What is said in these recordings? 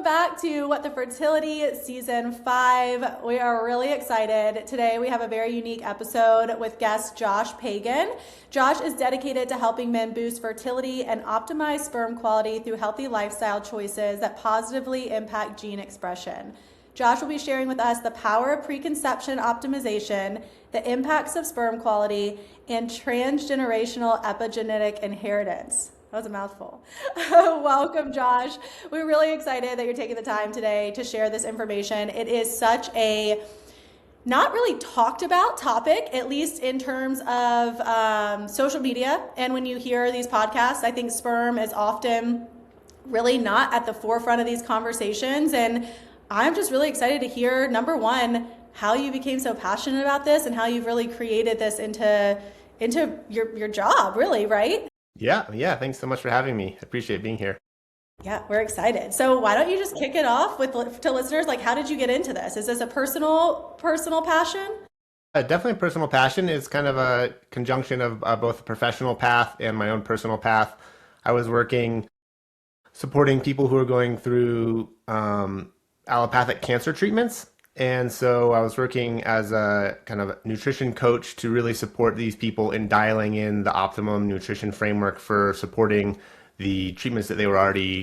back to What the Fertility Season 5. We are really excited. Today we have a very unique episode with guest Josh Paigen. Josh is dedicated to helping men boost fertility and optimize sperm quality through healthy lifestyle choices that positively impact gene expression. Josh will be sharing with us the power of preconception optimization, the impacts of sperm quality, and transgenerational epigenetic inheritance. That was a mouthful. Welcome, Josh. We're really excited that you're taking the time today to share this information. It is such a not really talked about topic, at least in terms of social media. And when you hear these podcasts, I think sperm is often really not at the forefront of these conversations. And I'm just really excited to hear, number one, how you became so passionate about this and how you've really created this into your job, really, right? Yeah. Thanks so much for having me. I appreciate being here. Yeah, we're excited. So why don't you just kick it off to listeners? Like, how did you get into this? Is this a personal passion? Definitely a personal passion. It's kind of a conjunction of both a professional path and my own personal path. I was working supporting people who are going through allopathic cancer treatments. And so I was working as a kind of nutrition coach to really support these people in dialing in the optimum nutrition framework for supporting the treatments that they were already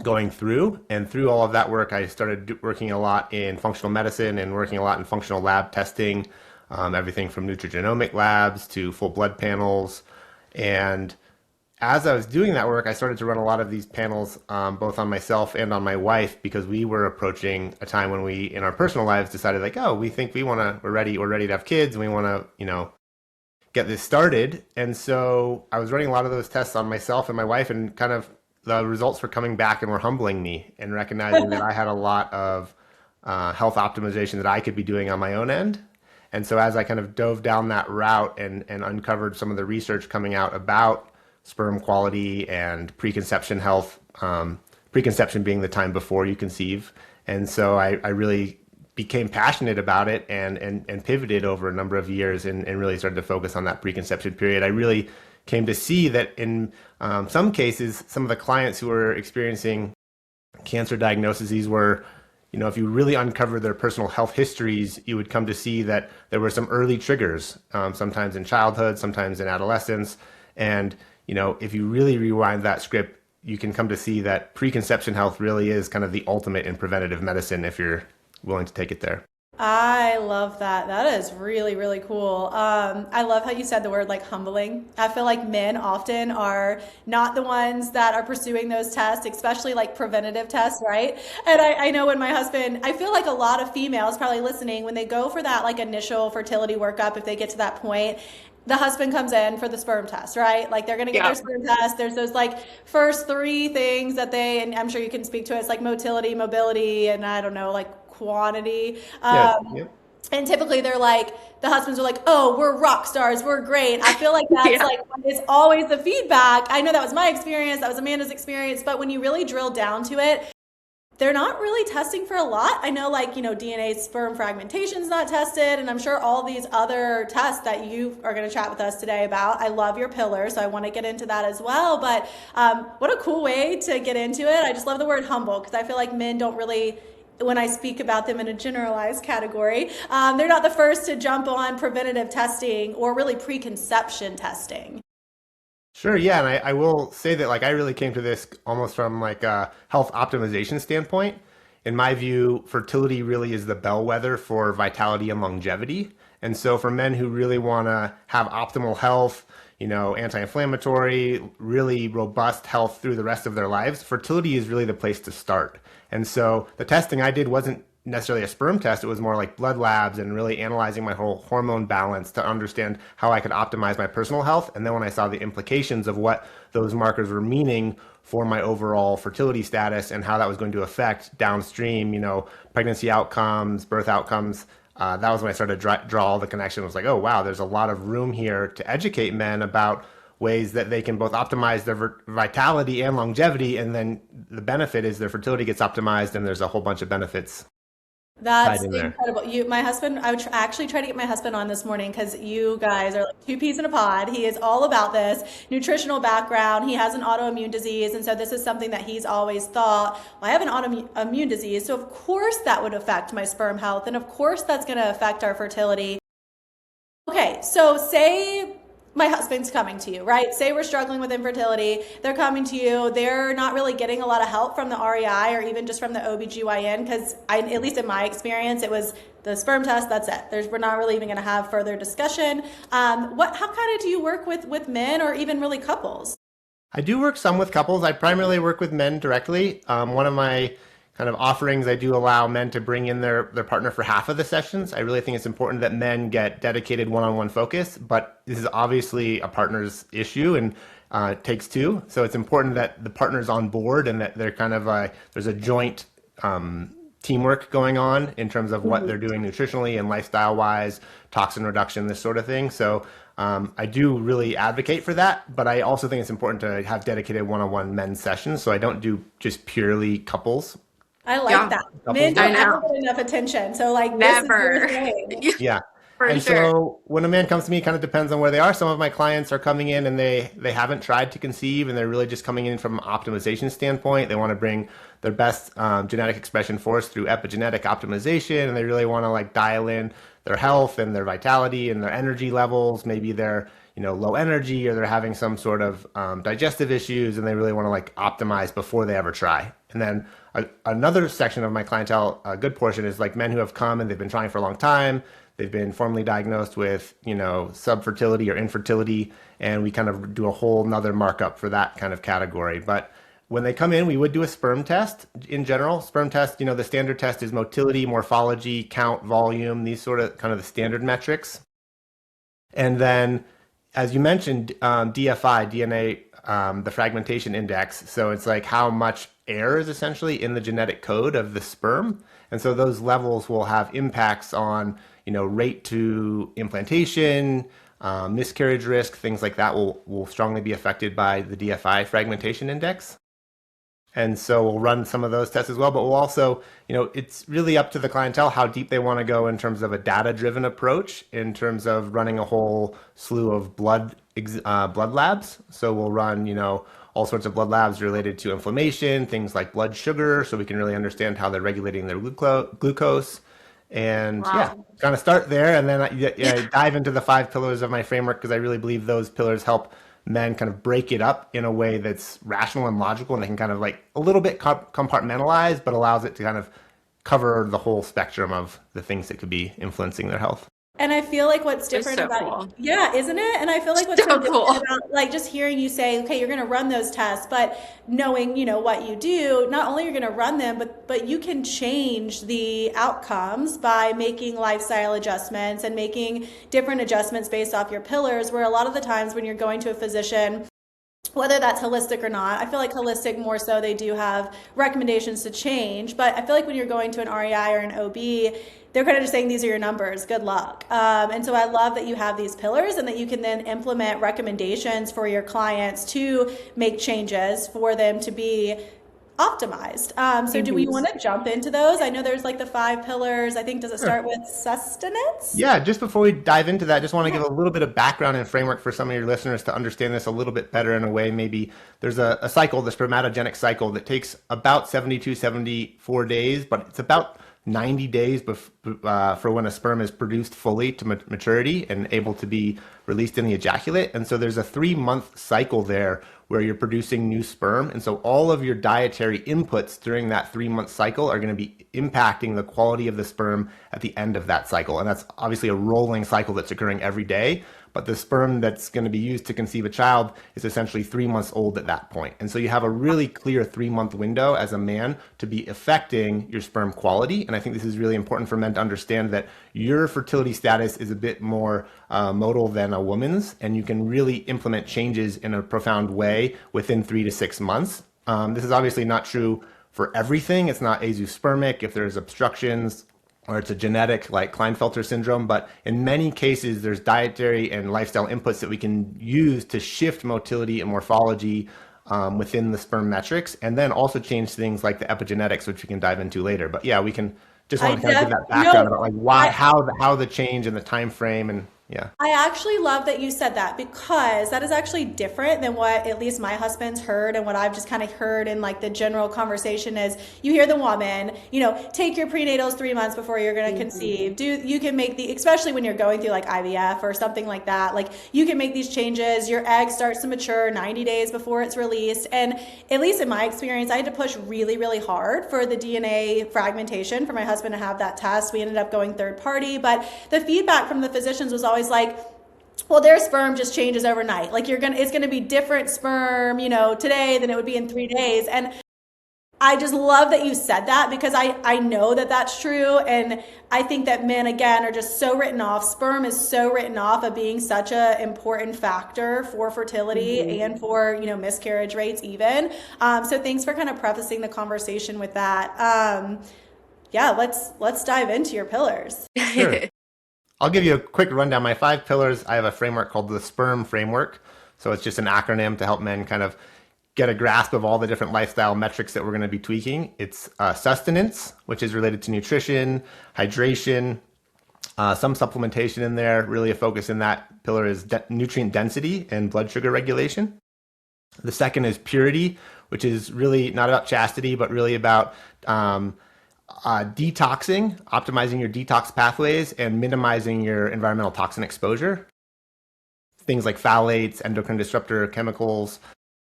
going through. And through all of that work, I started working a lot in functional medicine and working a lot in functional lab testing, everything from nutrigenomic labs to full blood panels. And as I was doing that work, I started to run a lot of these panels, both on myself and on my wife, because we were approaching a time when we, in our personal lives, decided like, oh, we think we're ready to have kids, and we want to, get this started. And so I was running a lot of those tests on myself and my wife, and kind of the results were coming back and were humbling me, and recognizing that I had a lot of health optimization that I could be doing on my own end. And so as I kind of dove down that route and uncovered some of the research coming out about sperm quality and preconception health, preconception being the time before you conceive. And so I really became passionate about it and pivoted over a number of years and really started to focus on that preconception period. I really came to see that in some cases, some of the clients who were experiencing cancer diagnoses were, if you really uncovered their personal health histories, you would come to see that there were some early triggers, sometimes in childhood, sometimes in adolescence. And if you really rewind that script, you can come to see that preconception health really is kind of the ultimate in preventative medicine if you're willing to take it there. I love that. That is really, really cool. I love how you said the word like humbling. I feel like men often are not the ones that are pursuing those tests, especially like preventative tests, right? And I know when my husband, I feel like a lot of females probably listening, when they go for that like initial fertility workup, if they get to that point, the husband comes in for the sperm test, right? Like they're going to get their sperm test. There's those like first three things that and I'm sure you can speak to it. It's like motility, mobility, and I don't know, like quantity. And typically they're like, the husbands are like, oh, we're rock stars, we're great. I feel like that's like, it's always the feedback. I know that was my experience. That was Amanda's experience. But when you really drill down to it, they're not really testing for a lot. I know DNA sperm fragmentation is not tested, and I'm sure all these other tests that you are going to chat with us today about. I love your pillars, so I want to get into that as well. But what a cool way to get into it. I just love the word humble, because I feel like men don't really, when I speak about them in a generalized category, they're not the first to jump on preventative testing or really preconception testing. Sure, yeah, and I will say that I really came to this almost from a health optimization standpoint. In my view, fertility really is the bellwether for vitality and longevity. And so for men who really want to have optimal health, anti-inflammatory, really robust health through the rest of their lives, fertility is really the place to start. And so the testing I did wasn't necessarily a sperm test. It was more like blood labs and really analyzing my whole hormone balance to understand how I could optimize my personal health. And then when I saw the implications of what those markers were meaning for my overall fertility status and how that was going to affect downstream, pregnancy outcomes, birth outcomes, that was when I started to draw all the connection. It was like, oh, wow, there's a lot of room here to educate men about ways that they can both optimize their vitality and longevity. And then the benefit is their fertility gets optimized and there's a whole bunch of benefits. That's tied in there. incredible. My husband, I would actually try to get my husband on this morning because you guys are like two peas in a pod. He is all about this nutritional background. He has an autoimmune disease. And so this is something that he's always thought, well, I have an autoimmune disease. So of course that would affect my sperm health. And of course that's going to affect our fertility. Okay, so say my husband's coming to you, right? Say we're struggling with infertility. They're coming to you. They're not really getting a lot of help from the REI or even just from the OBGYN because at least in my experience, it was the sperm test, that's it. We're not really even going to have further discussion. How kind of do you work with men or even really couples? I do work some with couples. I primarily work with men directly. One of my kind of offerings, I do allow men to bring in their partner for half of the sessions. I really think it's important that men get dedicated one-on-one focus, but this is obviously a partner's issue and it takes two. So it's important that the partner's on board and that they're kind of there's a joint teamwork going on in terms of what they're doing nutritionally and lifestyle-wise, toxin reduction, this sort of thing. So I do really advocate for that, but I also think it's important to have dedicated one-on-one men's sessions. So I don't do just purely couples. I like that. Men don't ever get enough attention. So like never. This is your thing. Yeah. And so when a man comes to me, it kind of depends on where they are. Some of my clients are coming in and they haven't tried to conceive and they're really just coming in from an optimization standpoint. They want to bring their best genetic expression force through epigenetic optimization, and they really want to like dial in their health and their vitality and their energy levels. Maybe they're low energy or they're having some sort of digestive issues and they really want to like optimize before they ever try. And then another section of my clientele, a good portion, is like men who have come and they've been trying for a long time. They've been formally diagnosed with, subfertility or infertility, and we kind of do a whole nother markup for that kind of category. But when they come in, we would do a sperm test in general. Sperm test, the standard test is motility, morphology, count, volume, these sort of kind of the standard metrics. And then, as you mentioned, DFI, DNA, the fragmentation index. So it's like how much air is essentially in the genetic code of the sperm. And so those levels will have impacts on, rate to implantation, miscarriage risk, things like that will strongly be affected by the DFI fragmentation index. And so we'll run some of those tests as well, but we'll also, it's really up to the clientele how deep they want to go in terms of a data-driven approach, in terms of running a whole slew of blood labs. So we'll run, all sorts of blood labs related to inflammation, things like blood sugar, so we can really understand how they're regulating their glucose. And kind of start there, and then I dive into the 5 pillars of my framework because I really believe those pillars help men kind of break it up in a way that's rational and logical, and they can kind of like a little bit compartmentalize, but allows it to kind of cover the whole spectrum of the things that could be influencing their health. And I feel like what's different cool. Yeah, isn't it? And I feel like what's so different about like just hearing you say, okay, you're going to run those tests, but knowing, what you do, not only you're going to run them, but you can change the outcomes by making lifestyle adjustments and making different adjustments based off your pillars, where a lot of the times when you're going to a physician, whether that's holistic or not, I feel like holistic more so they do have recommendations to change, but I feel like when you're going to an REI or an OB, they're kind of just saying, these are your numbers, good luck. And so I love that you have these pillars and that you can then implement recommendations for your clients to make changes for them to be optimized. So do we want to jump into those? I know there's like the 5 pillars. I think, does it start with sustenance? Yeah, just before we dive into that, just want to give a little bit of background and framework for some of your listeners to understand this a little bit better in a way. Maybe there's a cycle, the spermatogenic cycle, that takes about 72, 74 days, but it's about 90 days for when a sperm is produced fully to maturity and able to be released in the ejaculate. And so there's a 3-month cycle there where you're producing new sperm. And so all of your dietary inputs during that 3-month cycle are going to be impacting the quality of the sperm at the end of that cycle. And that's obviously a rolling cycle that's occurring every day. But the sperm that's going to be used to conceive a child is essentially 3 months old at that point. And so you have a really clear 3-month window as a man to be affecting your sperm quality. And I think this is really important for men to understand that your fertility status is a bit more modal than a woman's, and you can really implement changes in a profound way within 3 to 6 months. This is obviously not true for everything. It's not azoospermic if there's obstructions, or it's a genetic like Klinefelter syndrome, but in many cases, there's dietary and lifestyle inputs that we can use to shift motility and morphology within the sperm metrics, and then also change things like the epigenetics, which we can dive into later. But yeah, we can just I wanted to kind of give that no, background about like why, I how the change and the time frame and yeah. I actually love that you said that because that is actually different than what at least my husband's heard and what I've just kind of heard in like the general conversation is you hear the woman, take your prenatals 3 months before you're going to conceive. You can make especially when you're going through like IVF or something like that, like you can make these changes. Your egg starts to mature 90 days before it's released. And at least in my experience, I had to push really, really hard for the DNA fragmentation for my husband to have that test. We ended up going third party, but the feedback from the physicians was always like, well, their sperm just changes overnight. Like it's gonna be different sperm, today than it would be in 3 days. And I just love that you said that because I know that that's true. And I think that men, again, are just so written off. Sperm is so written off of being such an important factor for fertility and for, miscarriage rates even. So thanks for kind of prefacing the conversation with that. Yeah, let's dive into your pillars. Sure. I'll give you a quick rundown. My 5 pillars, I have a framework called the Sperm framework. So it's just an acronym to help men kind of get a grasp of all the different lifestyle metrics that we're going to be tweaking. It's sustenance, which is related to nutrition, hydration, some supplementation in there. Really a focus in that pillar is nutrient density and blood sugar regulation. The second is purity, which is really not about chastity, but really about detoxing, optimizing your detox pathways, and minimizing your environmental toxin exposure. Things like phthalates, endocrine disruptor chemicals.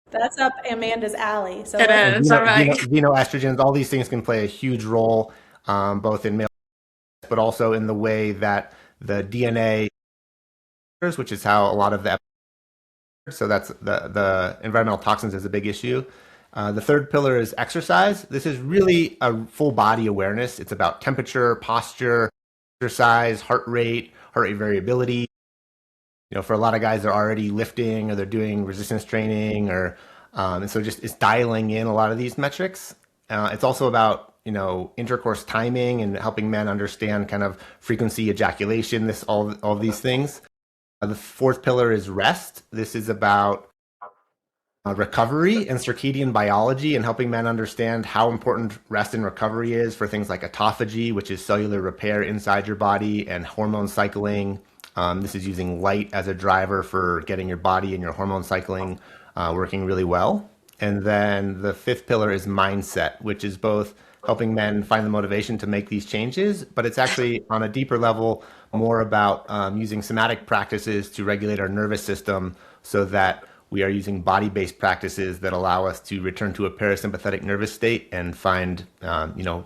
That's up Amanda's alley. So It is. All right. Xenoestrogens, all these things can play a huge role, both in male, but also in the way that the DNA, which is how a lot of the, so that's the environmental toxins is a big issue. The third pillar is exercise. This is really a full body awareness. It's about temperature, posture, exercise, heart rate variability. For a lot of guys, they're already lifting or they're doing resistance training and so just it's dialing in a lot of these metrics. It's also about, intercourse timing and helping men understand kind of frequency, ejaculation, all these things. The fourth pillar is rest. This is about recovery and circadian biology and helping men understand how important rest and recovery is for things like autophagy, which is cellular repair inside your body, and hormone cycling. This is using light as a driver for getting your body and your hormone cycling working really well. And then the fifth pillar is mindset, which is both helping men find the motivation to make these changes, but it's actually on a deeper level more about using somatic practices to regulate our nervous system so that we are using body-based practices that allow us to return to a parasympathetic nervous state and find,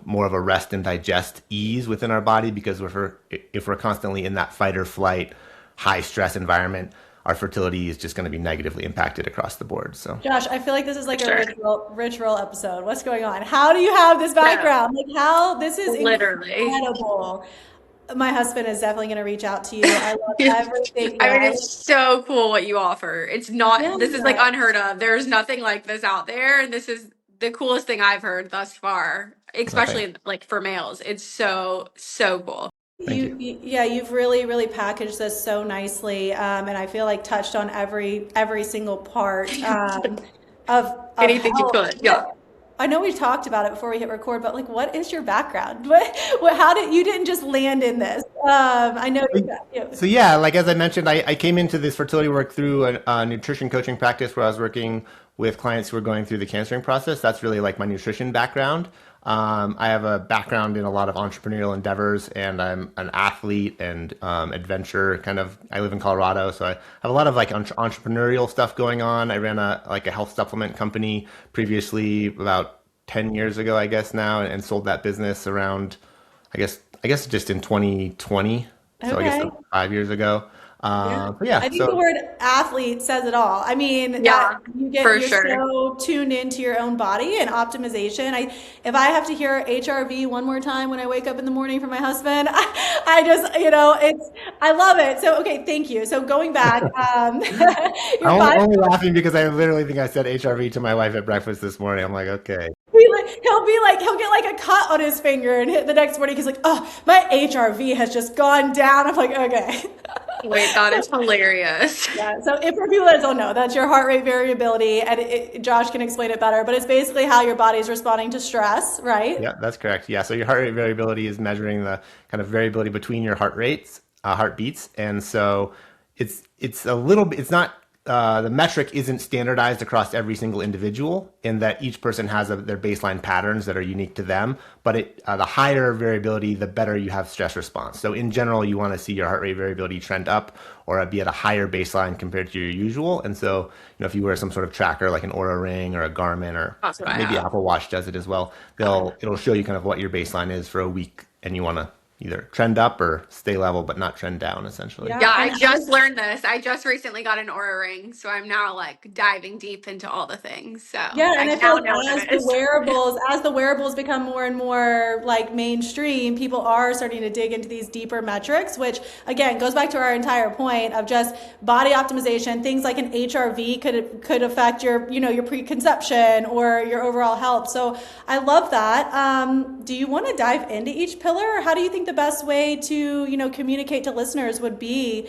more of a rest and digest ease within our body. Because if we're constantly in that fight or flight, high stress environment, our fertility is just going to be negatively impacted across the board. So, Josh, I feel like this is like a ritual episode. What's going on? How do you have this background? Like how this is literally incredible. My husband is definitely going to reach out to you. I love everything. I mean, it's so cool what you offer. It's not, this is like unheard of. There's nothing like this out there. And this is the coolest thing I've heard thus far, especially like for males. It's so, so cool. You've really, really packaged this so nicely. And I feel like touched on every single part of anything you could. Yeah. I know we talked about it before we hit record, but like, what is your background? How did you didn't just land in this? I know. So yeah, like as I mentioned, I came into this fertility work through a nutrition coaching practice where I was working with clients who were going through the cancering process. That's really like my nutrition background. I have a background in a lot of entrepreneurial endeavors, and I'm an athlete and adventure kind of. I live in Colorado, so I have a lot of like entrepreneurial stuff going on. I ran a health supplement company previously about 10 years ago, I guess now, and sold that business around, I guess just in 2020. So I guess 5 years ago. But yeah, I think the word athlete says it all. I mean, you're so tuned into your own body and optimization. If I have to hear HRV one more time when I wake up in the morning from my husband, I just, I love it. So, okay, thank you. So going back, I'm only laughing because I literally think I said HRV to my wife at breakfast this morning. I'm like, okay. He'll get like a cut on his finger and hit the next morning. He's like, oh, my HRV has just gone down. I'm like, okay. Wait, that is hilarious. Yeah, so if for people that don't know, that's your heart rate variability, and Josh can explain it better, but it's basically how your body's responding to stress, right? Yeah, that's correct. Yeah, so your heart rate variability is measuring the kind of variability between your heart rates, heartbeats, and so it's a little bit. It's not the metric isn't standardized across every single individual in that each person has their baseline patterns that are unique to them. But the higher variability, the better you have stress response. So in general, you want to see your heart rate variability trend up or be at a higher baseline compared to your usual. And so, if you wear some sort of tracker like an Oura Ring or a Garmin or maybe Apple Watch does it as well, it'll show you kind of what your baseline is for a week, and you want to either trend up or stay level, but not trend down, essentially. Yeah, I just learned this. I just recently got an Oura Ring, so I'm now like diving deep into all the things. So yeah, and I I feel now know like what it is. as the wearables become more and more like mainstream, people are starting to dig into these deeper metrics, which again goes back to our entire point of just body optimization. Things like an HRV could affect your preconception or your overall health. So I love that. Do you want to dive into each pillar, or how do you think the best way to communicate to listeners would be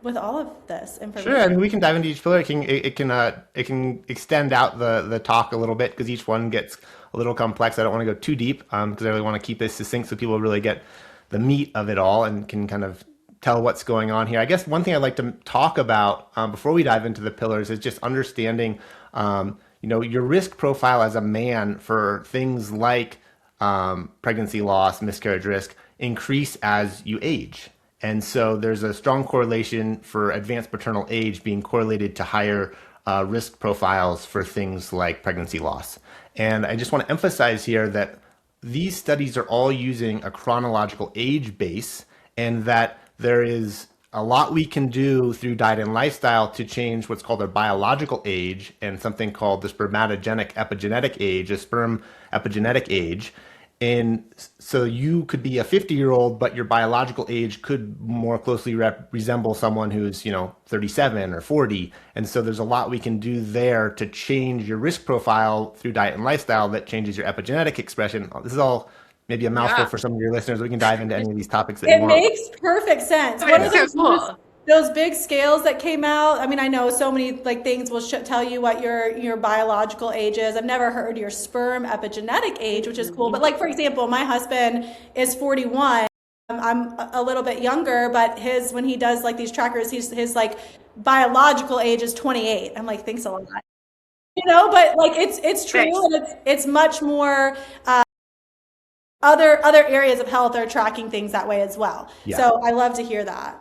with all of this information? Sure. I mean, we can dive into each pillar. It can extend out the talk a little bit because each one gets a little complex. I don't want to go too deep because I really want to keep this succinct so people really get the meat of it all and can kind of tell what's going on here. I guess one thing I'd like to talk about before we dive into the pillars is just understanding, your risk profile as a man for things like pregnancy loss, miscarriage risk increase as you age. And so there's a strong correlation for advanced paternal age being correlated to higher risk profiles for things like pregnancy loss. And I just want to emphasize here that these studies are all using a chronological age base, and that there is a lot we can do through diet and lifestyle to change what's called our biological age and something called the spermatogenic epigenetic age, a sperm epigenetic age. And so you could be a 50-year-old, but your biological age could more closely resemble someone who's, 37 or 40. And so there's a lot we can do there to change your risk profile through diet and lifestyle that changes your epigenetic expression. This is all maybe a mouthful for some of your listeners. We can dive into any of these topics that you want. It makes perfect sense. What are those big scales that came out? I mean, I know so many things will tell you what your biological age is. I've never heard your sperm epigenetic age, which is cool. But for example, my husband is 41. I'm a little bit younger, but when he does these trackers, his biological age is 28. I'm like, thanks a lot. But it's true. Thanks. And it's much more other areas of health are tracking things that way as well. Yeah. So I love to hear that.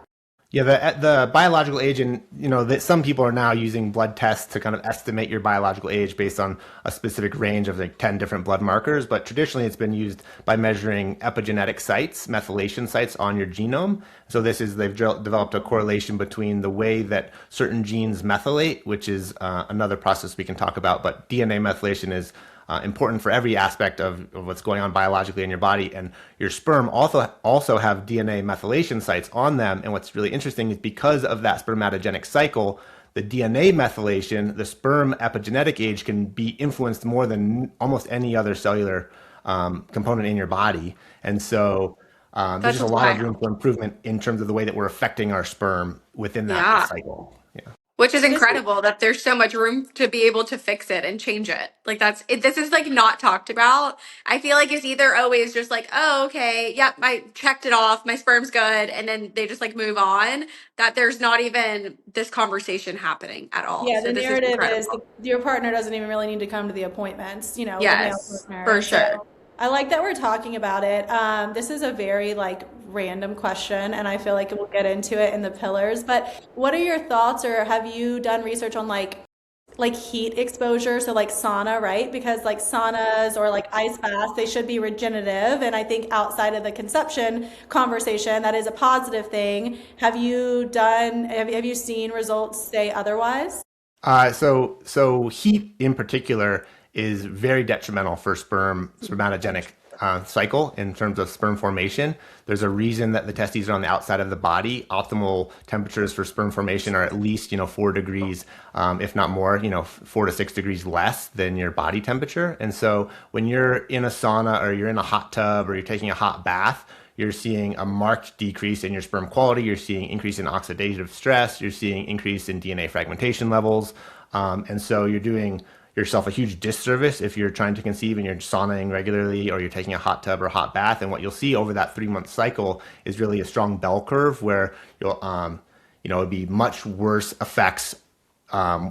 Yeah, the biological age, and that some people are now using blood tests to kind of estimate your biological age based on a specific range of 10 different blood markers. But traditionally, it's been used by measuring epigenetic sites, methylation sites on your genome. So they've developed a correlation between the way that certain genes methylate, which is another process we can talk about. But DNA methylation is important for every aspect of what's going on biologically in your body. And your sperm also have DNA methylation sites on them. And what's really interesting is because of that spermatogenic cycle, the DNA methylation, the sperm epigenetic age can be influenced more than almost any other cellular component in your body. And so there's just a lot of room for improvement in terms of the way that we're affecting our sperm within that cycle. Yeah. Which is incredible that there's so much room to be able to fix it and change it. This is not talked about. I feel like it's either always just oh, okay, yep, I checked it off, my sperm's good, and then they just move on. That there's not even this conversation happening at all. Yeah, so the narrative is your partner doesn't even really need to come to the appointments, Yes, for sure. So I like that we're talking about it. This is a very random question, and I feel like we'll get into it in the pillars. But what are your thoughts, or have you done research on heat exposure? So sauna, right? Because saunas or ice baths, they should be regenerative. And I think outside of the conception conversation, that is a positive thing. Have you seen results say otherwise? So heat in particular is very detrimental for spermatogenic cycle in terms of sperm formation. There's a reason that the testes are on the outside of the body. Optimal temperatures for sperm formation are at least 4 degrees, if not more, 4 to 6 degrees less than your body temperature. And so when you're in a sauna or you're in a hot tub or you're taking a hot bath, you're seeing a marked decrease in your sperm quality. You're seeing increase in oxidative stress. You're seeing increase in DNA fragmentation levels. And so you're doing yourself a huge disservice if you're trying to conceive and you're saunaing regularly or you're taking a hot tub or hot bath. And what you'll see over that 3-month cycle is really a strong bell curve where you'll, it'd be much worse effects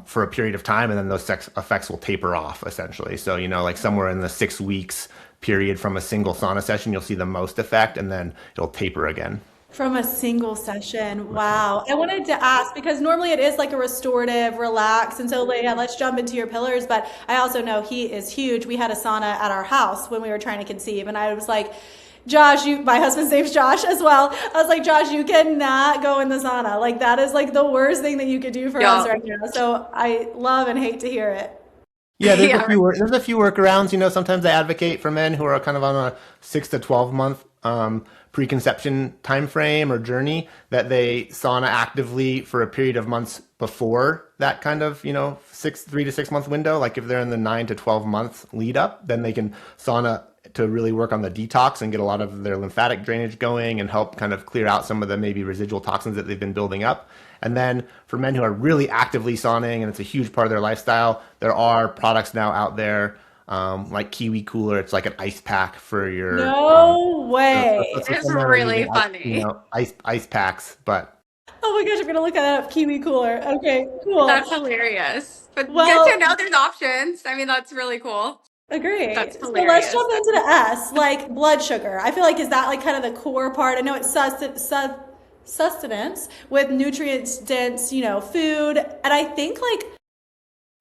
for a period of time, and then those effects will taper off essentially. So, like somewhere in the 6 weeks period from a single sauna session, you'll see the most effect, and then it'll taper again. From a single session. Wow. I wanted to ask because normally it is like a restorative, relax. And so, yeah, let's jump into your pillars. But I also know he is huge. We had a sauna at our house when we were trying to conceive. And I was like, Josh, my husband's name's Josh as well. I was like, Josh, you cannot go in the sauna. Like, that is like the worst thing that you could do for us right now. So I love and hate to hear it. Yeah, there's a few workarounds. Sometimes I advocate for men who are kind of on a 6 to 12 month preconception time frame or journey that they sauna actively for a period of months before that kind of 3 to 6 month window. Like if they're in the 9 to 12 month lead up, then they can sauna to really work on the detox and get a lot of their lymphatic drainage going and help kind of clear out some of the maybe residual toxins that they've been building up. And then for men who are really actively sauning and it's a huge part of their lifestyle, there are products now out there like Kiwi Cooler. It's like an ice pack for your. No way. It's really funny. Ice packs, but. Oh my gosh, I'm gonna look that up. Kiwi Cooler. Okay, cool. That's hilarious. But good to know there's options. I mean, that's really cool. Agree. That's So hilarious. let's jump into the S, like blood sugar. I feel like is that like kind of the core part? I know it's sustenance with nutrient dense, food. And I think like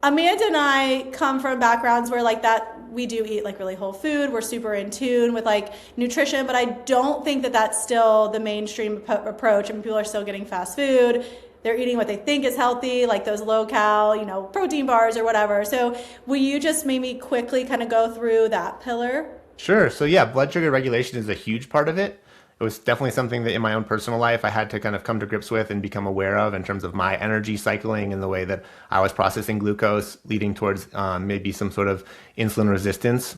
Amanda and I come from backgrounds where like that we do eat like really whole food. We're super in tune with like nutrition, but I don't think that that's still the mainstream approach. I mean, people are still getting fast food. They're eating what they think is healthy, like those low cal, protein bars or whatever. So will you just maybe quickly kind of go through that pillar? Sure. So yeah, blood sugar regulation is a huge part of it. It was definitely something that in my own personal life I had to kind of come to grips with and become aware of in terms of my energy cycling and the way that I was processing glucose, leading towards maybe some sort of insulin resistance.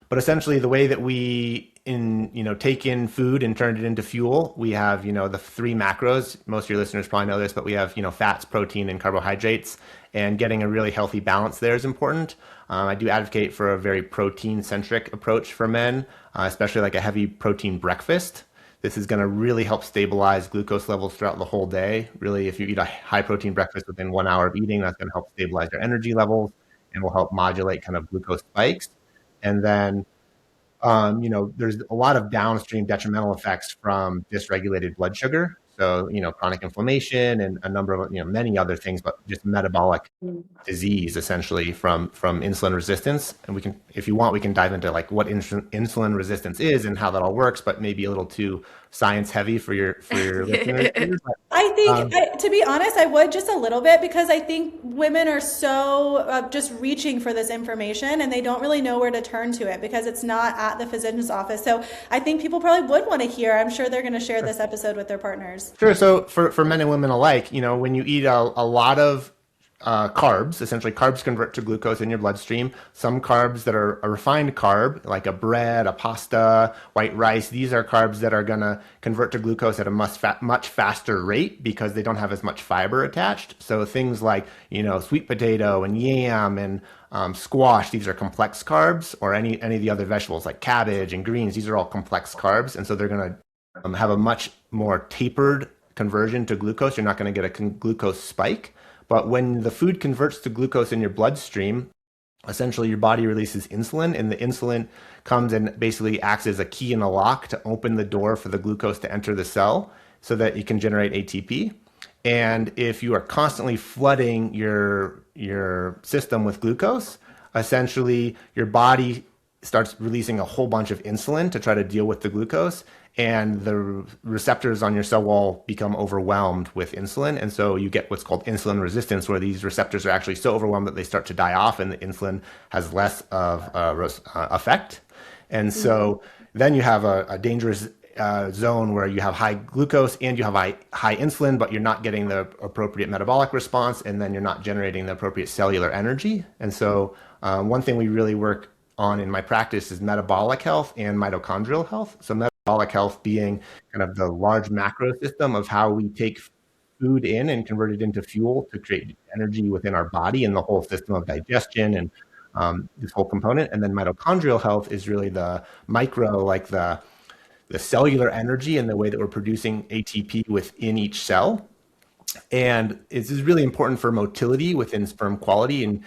But essentially, the way that we take in food and turn it into fuel, we have the 3 macros. Most of your listeners probably know this, but we have fats, protein, and carbohydrates. And getting a really healthy balance there is important. I do advocate for a very protein-centric approach for men, especially like a heavy protein breakfast. This is going to really help stabilize glucose levels throughout the whole day. Really, if you eat a high-protein breakfast within 1 hour of eating, that's going to help stabilize your energy levels and will help modulate kind of glucose spikes. And then, there's a lot of downstream detrimental effects from dysregulated blood sugar. So, chronic inflammation and a number of, many other things, but just metabolic disease essentially from insulin resistance. And we can, if you want, we can dive into like what insulin resistance is and how that all works, but maybe a little too science heavy for your listeners. I think, to be honest, I would just a little bit because I think women are so just reaching for this information and they don't really know where to turn to it because it's not at the physician's office. So I think people probably would want to hear. I'm sure they're going to share this episode with their partners. Sure. So for men and women alike, when you eat a lot of carbs, essentially carbs convert to glucose in your bloodstream. Some carbs that are a refined carb, like a bread, a pasta, white rice, these are carbs that are going to convert to glucose at a much faster rate because they don't have as much fiber attached. So things like, sweet potato and yam and squash, these are complex carbs, or any of the other vegetables like cabbage and greens, these are all complex carbs. And so they're going to have a much more tapered conversion to glucose. You're not going to get a glucose spike. But when the food converts to glucose in your bloodstream, essentially your body releases insulin, and the insulin comes and basically acts as a key in a lock to open the door for the glucose to enter the cell so that you can generate ATP. And if you are constantly flooding your system with glucose, essentially your body starts releasing a whole bunch of insulin to try to deal with the glucose, and the receptors on your cell wall become overwhelmed with insulin. And so you get what's called insulin resistance, where these receptors are actually so overwhelmed that they start to die off and the insulin has less of effect. And so then you have a dangerous zone where you have high glucose and you have high insulin, but you're not getting the appropriate metabolic response, and then you're not generating the appropriate cellular energy. And so one thing we really work on in my practice is metabolic health and mitochondrial health. So metabolic health being kind of the large macro system of how we take food in and convert it into fuel to create energy within our body and the whole system of digestion and this whole component. And then mitochondrial health is really the micro, like the cellular energy and the way that we're producing ATP within each cell. And this is really important for motility within sperm quality and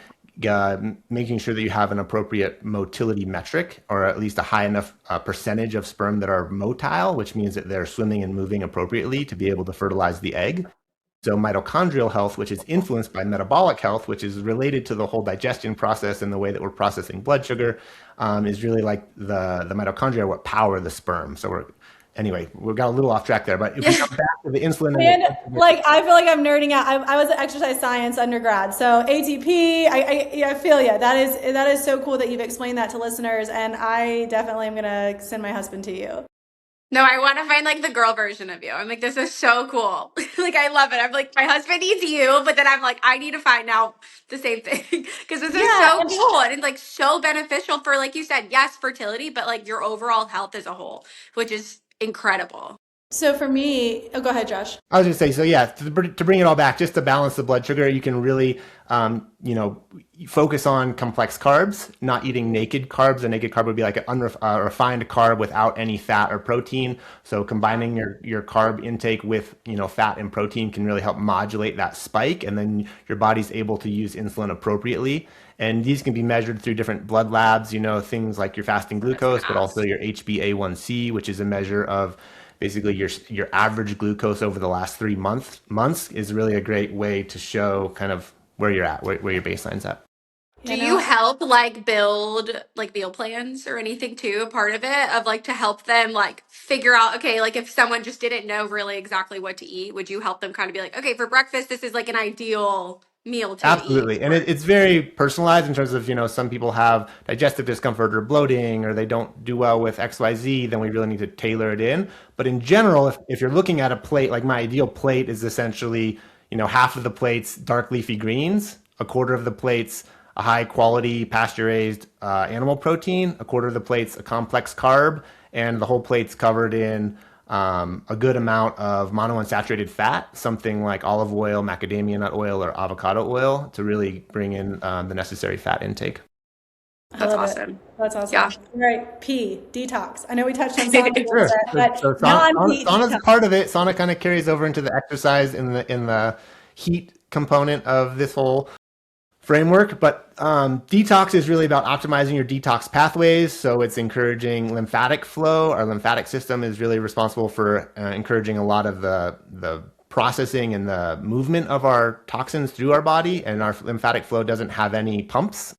making sure that you have an appropriate motility metric, or at least a high enough percentage of sperm that are motile, which means that they're swimming and moving appropriately to be able to fertilize the egg. So mitochondrial health, which is influenced by metabolic health, which is related to the whole digestion process and the way that we're processing blood sugar, is really like the mitochondria are what power the sperm. So we got a little off track there, but if we come back to the insulin. And like, I feel like I'm nerding out. I was an exercise science undergrad. So ATP, I feel you. That is so cool that you've explained that to listeners. And I definitely am going to send my husband to you. No, I want to find like the girl version of you. I'm like, this is so cool. Like, I love it. I'm like, my husband needs you, but then I'm like, I need to find out the same thing because this is so cool and it's like so beneficial for, like you said, yes, fertility, but like your overall health as a whole, which is incredible. So for me, go ahead, Josh. I was going to say, so yeah, to bring it all back, just to balance the blood sugar, you can really, focus on complex carbs, not eating naked carbs. A naked carb would be like a refined carb without any fat or protein. So combining your carb intake with, fat and protein can really help modulate that spike. And then your body's able to use insulin appropriately. And these can be measured through different blood labs, things like your fasting glucose, but also your HbA1c, which is a measure of basically your average glucose over the last 3 months is really a great way to show kind of where you're at, where your baseline's at. Do you help like build like meal plans or anything too, a part of it, of like to help them like figure out, okay, like if someone just didn't know really exactly what to eat, would you help them kind of be like, okay, for breakfast, this is like an ideal meal to Absolutely. eat? And it's very personalized in terms of, some people have digestive discomfort or bloating, or they don't do well with XYZ, then we really need to tailor it in. But in general, if you're looking at a plate, like my ideal plate is essentially, half of the plates dark leafy greens, a quarter of the plates a high quality pasture raised animal protein, a quarter of the plate's a complex carb, and the whole plate's covered in a good amount of monounsaturated fat, something like olive oil, macadamia nut oil, or avocado oil to really bring in the necessary fat intake. That's awesome. That's awesome. Yeah. All right, P, detox. I know we touched on sauna, Sure. but So sauna's part of it. Sauna kind of carries over into the exercise in the heat component of this whole framework, but detox is really about optimizing your detox pathways. So it's encouraging lymphatic flow. Our lymphatic system is really responsible for encouraging a lot of the processing and the movement of our toxins through our body. And our lymphatic flow doesn't have any pumps.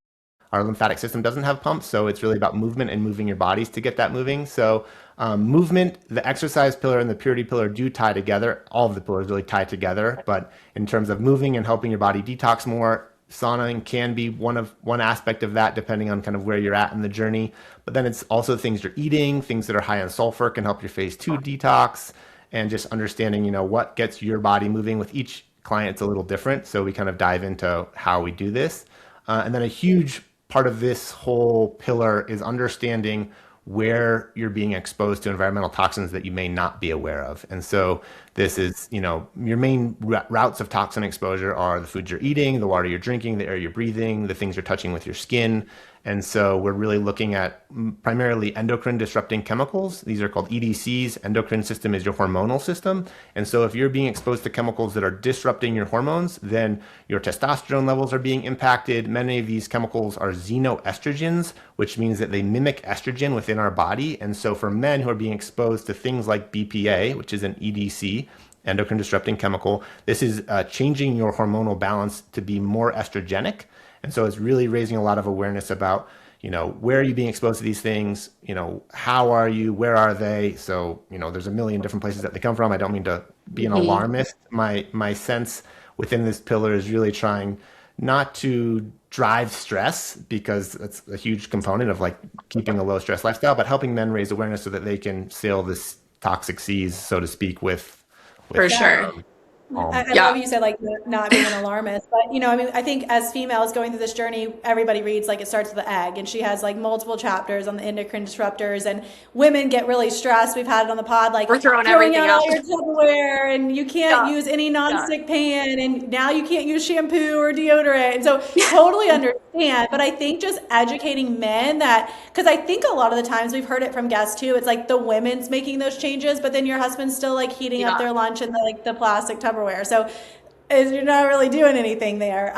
Our lymphatic system doesn't have pumps. So it's really about movement and moving your bodies to get that moving. So movement, the exercise pillar and the purity pillar do tie together. All of the pillars really tie together. But in terms of moving and helping your body detox more, saunaing can be one aspect of that, depending on kind of where you're at in the journey. But then it's also things you're eating, things that are high in sulfur can help your phase 2 detox, and just understanding, what gets your body moving. With each client, it's a little different. So we kind of dive into how we do this. And then a huge part of this whole pillar is understanding where you're being exposed to environmental toxins that you may not be aware of. And so this is, your main routes of toxin exposure are the foods you're eating, the water you're drinking, the air you're breathing, the things you're touching with your skin. And so we're really looking at primarily endocrine disrupting chemicals. These are called EDCs. Endocrine system is your hormonal system. And so if you're being exposed to chemicals that are disrupting your hormones, then your testosterone levels are being impacted. Many of these chemicals are xenoestrogens, which means that they mimic estrogen within our body. And so for men who are being exposed to things like BPA, which is an EDC, endocrine disrupting chemical, this is changing your hormonal balance to be more estrogenic. And so it's really raising a lot of awareness about, where are you being exposed to these things? How are you? Where are they? So, there's a million different places that they come from. I don't mean to be an alarmist. My sense within this pillar is really trying not to drive stress, because that's a huge component of like keeping a low stress lifestyle, but helping men raise awareness so that they can sail this toxic seas, so to speak, with For sure. I Yeah. love you said like not being an alarmist, but I mean, I think as females going through this journey, everybody reads like it starts with the egg, and she has like multiple chapters on the endocrine disruptors, and women get really stressed. We've had it on the pod, like We're throwing throwing everything out out. all your Tupperware, and you can't Yeah. use any Yeah. nonstick pan, and now you can't use shampoo or deodorant, and so totally understand. But I think just educating men that, because I think a lot of the times we've heard it from guests too, it's like the women's making those changes, but then your husband's still like heating up Yeah. their lunch in the plastic Tupperware. So you're not really doing anything there.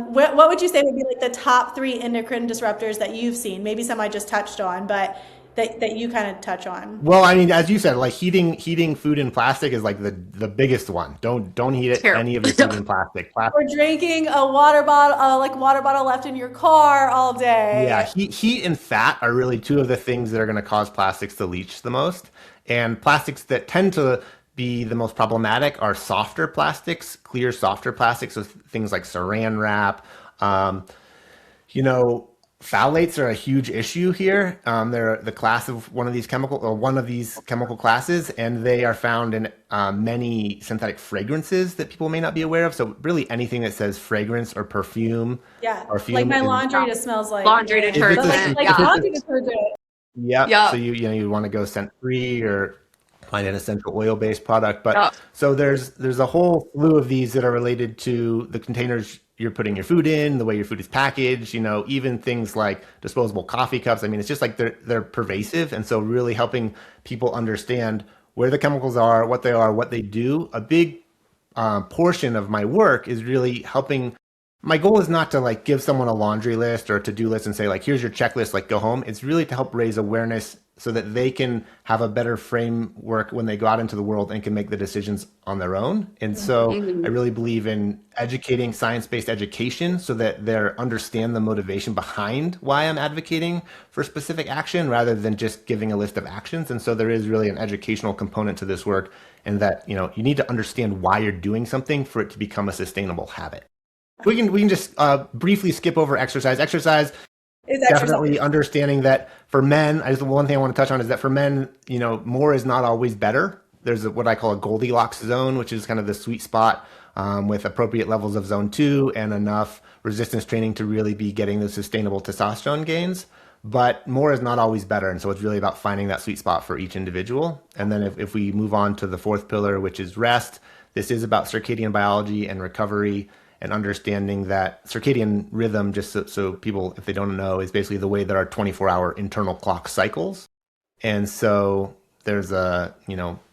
What would you say would be like the top 3 endocrine disruptors that you've seen? Maybe some I just touched on, but that you kind of touch on. Well, I mean, as you said, like heating food in plastic is like the biggest one. Don't heat it, any of your food in plastic. Or drinking a water bottle left in your car all day. Yeah, heat and fat are really 2 of the things that are going to cause plastics to leach the most. And plastics that tend to be the most problematic are softer plastics, clear, softer plastics, so things like saran wrap. Phthalates are a huge issue here. They're the class of one of these chemical classes, and they are found in many synthetic fragrances that people may not be aware of. So really anything that says fragrance or perfume. Yeah, or fume like my laundry just smells like Laundry detergent. like laundry detergent. Yeah. So you want to go scent free or find an essential oil based product. But so there's a whole slew of these that are related to the containers you're putting your food in, the way your food is packaged, even things like disposable coffee cups. I mean, it's just like they're pervasive. And so really helping people understand where the chemicals are, what they do. A big portion of my work is really helping. My goal is not to like give someone a laundry list or a to-do list and say like, here's your checklist, like go home. It's really to help raise awareness so that they can have a better framework when they go out into the world and can make the decisions on their own. And so I really believe in educating, science-based education, so that they understand the motivation behind why I'm advocating for specific action rather than just giving a list of actions. And so there is really an educational component to this work, and that you need to understand why you're doing something for it to become a sustainable habit. We can just briefly skip over exercise. Exercise is definitely understanding that for men. One thing I want to touch on is that for men, more is not always better. There's what I call a Goldilocks zone, which is kind of the sweet spot with appropriate levels of zone 2 and enough resistance training to really be getting the sustainable testosterone gains. But more is not always better. And so it's really about finding that sweet spot for each individual. And then if we move on to the 4th pillar, which is rest, this is about circadian biology and recovery, and understanding that circadian rhythm, just so people, if they don't know, is basically the way that our 24-hour internal clock cycles. And so there's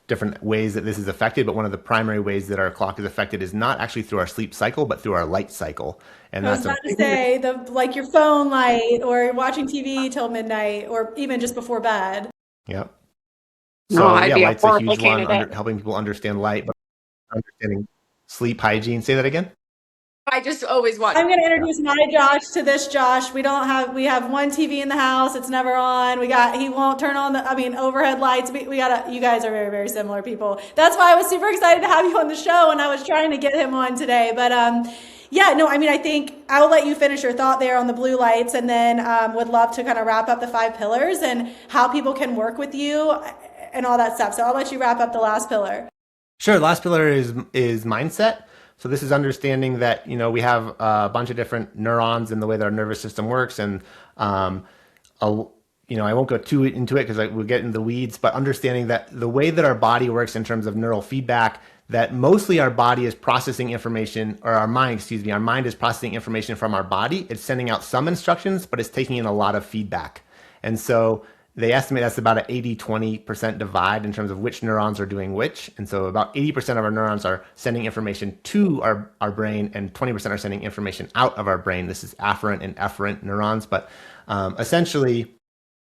different ways that this is affected, but one of the primary ways that our clock is affected is not actually through our sleep cycle, but through our light cycle. And I was about to say, like your phone light or watching TV till midnight or even just before bed. Yep. So light's a huge one, helping people understand light, but understanding sleep hygiene. Say that again? I just always watch. I'm going to introduce my Josh to this Josh. We have one TV in the house. It's never on. He won't turn on overhead lights. You guys are very, very similar people. That's why I was super excited to have you on the show, and I was trying to get him on today. But I think I will let you finish your thought there on the blue lights, and then would love to kind of wrap up the 5 pillars and how people can work with you and all that stuff. So I'll let you wrap up the last pillar. Sure. The last pillar is mindset. So this is understanding that, we have a bunch of different neurons in the way that our nervous system works. And, I won't go too into it because we'll get into the weeds, but understanding that the way that our body works in terms of neural feedback, that mostly our body is processing information, or our mind is processing information from our body. It's sending out some instructions, but it's taking in a lot of feedback. And so they estimate that's about an 80-20% divide in terms of which neurons are doing which. And so about 80% of our neurons are sending information to our brain, and 20% are sending information out of our brain. This is afferent and efferent neurons. But essentially,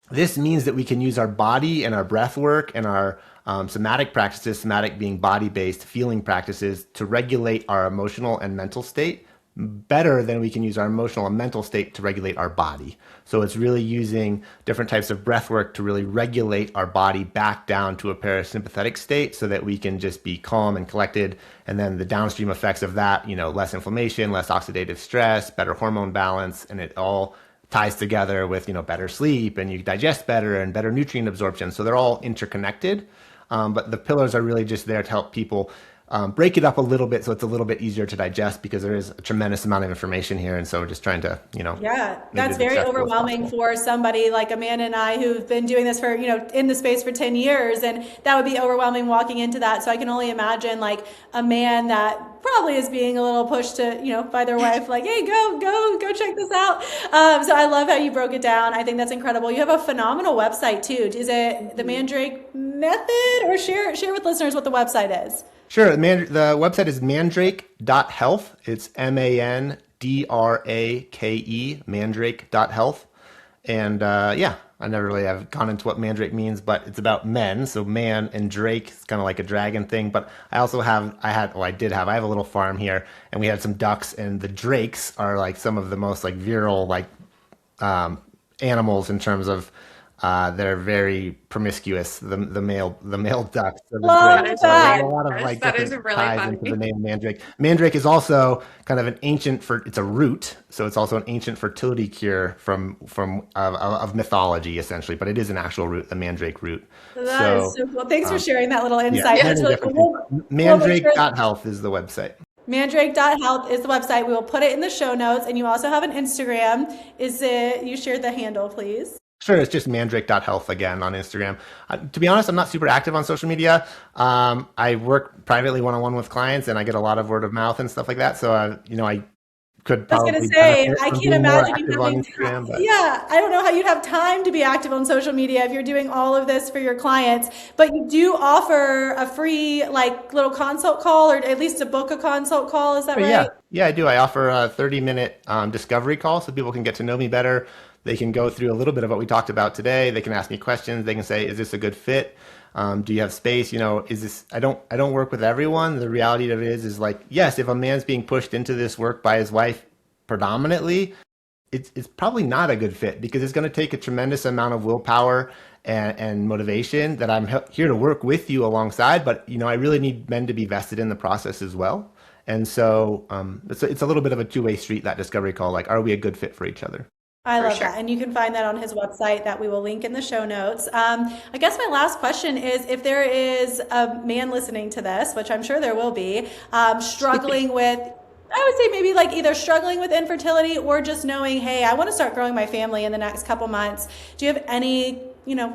this means that we can use our body and our breath work and our somatic practices, somatic being body-based feeling practices, to regulate our emotional and mental state better than we can use our emotional and mental state to regulate our body. So it's really using different types of breath work to really regulate our body back down to a parasympathetic state so that we can just be calm and collected. And then the downstream effects of that, less inflammation, less oxidative stress, better hormone balance, and it all ties together with, better sleep, and you digest better and better nutrient absorption. So they're all interconnected. But the pillars are really just there to help people break it up a little bit so it's a little bit easier to digest, because there is a tremendous amount of information here. And so we're just trying to, Yeah, make it that's as very accessible as overwhelming possible. for somebody like Amanda and I who've been doing this for, in the space for 10 years. And that would be overwhelming walking into that. So I can only imagine like a man that probably is being a little pushed to, by their wife, like, hey, go check this out. So I love how you broke it down. I think that's incredible. You have a phenomenal website too. Is it the Mandrake method, or share with listeners what the website is? Sure. The website is mandrake.health. It's Mandrake, mandrake.health. And I never really have gone into what mandrake means, but it's about men. So man and drake is kind of like a dragon thing. But I also I have a little farm here, and we had some ducks, and the drakes are like some of the most like virile like animals in terms of they're very promiscuous. The male ducks are the Love drakes. that. So there's a lot of like That is different really ties funny. into the name Mandrake. Mandrake is also kind of an ancient it's a root, so it's also an ancient fertility cure of mythology essentially, but it is an actual root, the Mandrake root. That is so cool. Thanks for sharing that little insight. Yeah, That's many really different cool. things. Mandrake.health is the website. Mandrake.health is the website. We will put it in the show notes. And you also have an Instagram. You shared the handle, please? Sure, it's just mandrake.health again on Instagram. To be honest, I'm not super active on social media. I work privately one-on-one with clients, and I get a lot of word of mouth and stuff like that. So, I could I was going probably to say, benefit I from can't being more imagine you active on having Instagram. But yeah, I don't know how you'd have time to be active on social media if you're doing all of this for your clients. But you do offer a free like little consult call, or at least to book a consult call. Is that right? yeah, I do. I offer a 30-minute discovery call so people can get to know me better. They can go through a little bit of what we talked about today. They can ask me questions. They can say, is this a good fit? Do you have space? Is this, I don't work with everyone. The reality of it is like, yes, if a man's being pushed into this work by his wife predominantly, it's probably not a good fit, because it's going to take a tremendous amount of willpower and motivation that I'm here to work with you alongside. But, I really need men to be vested in the process as well. And so it's a little bit of a two-way street, that discovery call. Like, are we a good fit for each other? I love that. And you can find that on his website that we will link in the show notes. I guess my last question is, if there is a man listening to this, which I'm sure there will be, struggling with, I would say maybe like either struggling with infertility or just knowing, hey, I want to start growing my family in the next couple months. Do you have any,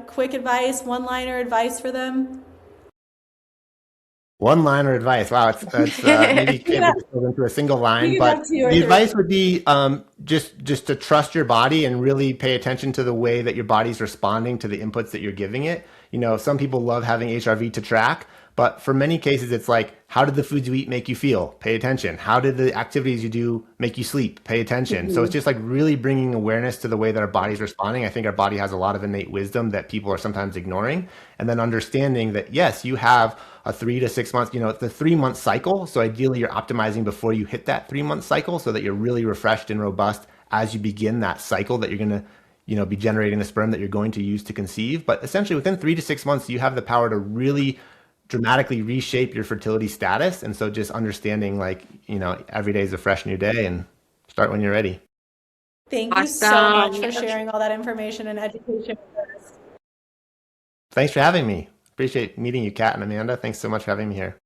quick advice, one-liner advice for them? One-liner advice. Wow, it's maybe can't be distilled into a single line, but the advice would be just to trust your body and really pay attention to the way that your body's responding to the inputs that you're giving it. Some people love having HRV to track, but for many cases, it's like, how did the foods you eat make you feel? Pay attention. How did the activities you do make you sleep? Pay attention. So it's just like really bringing awareness to the way that our body's responding. I think our body has a lot of innate wisdom that people are sometimes ignoring. And then understanding that, yes, you have a 3 to 6 months, it's a 3-month cycle. So ideally you're optimizing before you hit that 3-month cycle so that you're really refreshed and robust as you begin that cycle that you're going to be generating the sperm that you're going to use to conceive. But essentially within 3 to 6 months, you have the power to really dramatically reshape your fertility status. And so just understanding like, every day is a fresh new day, and start when you're ready. Thank you so much for sharing all that information and education with us. Thanks for having me. Appreciate meeting you, Kat and Amanda. Thanks so much for having me here.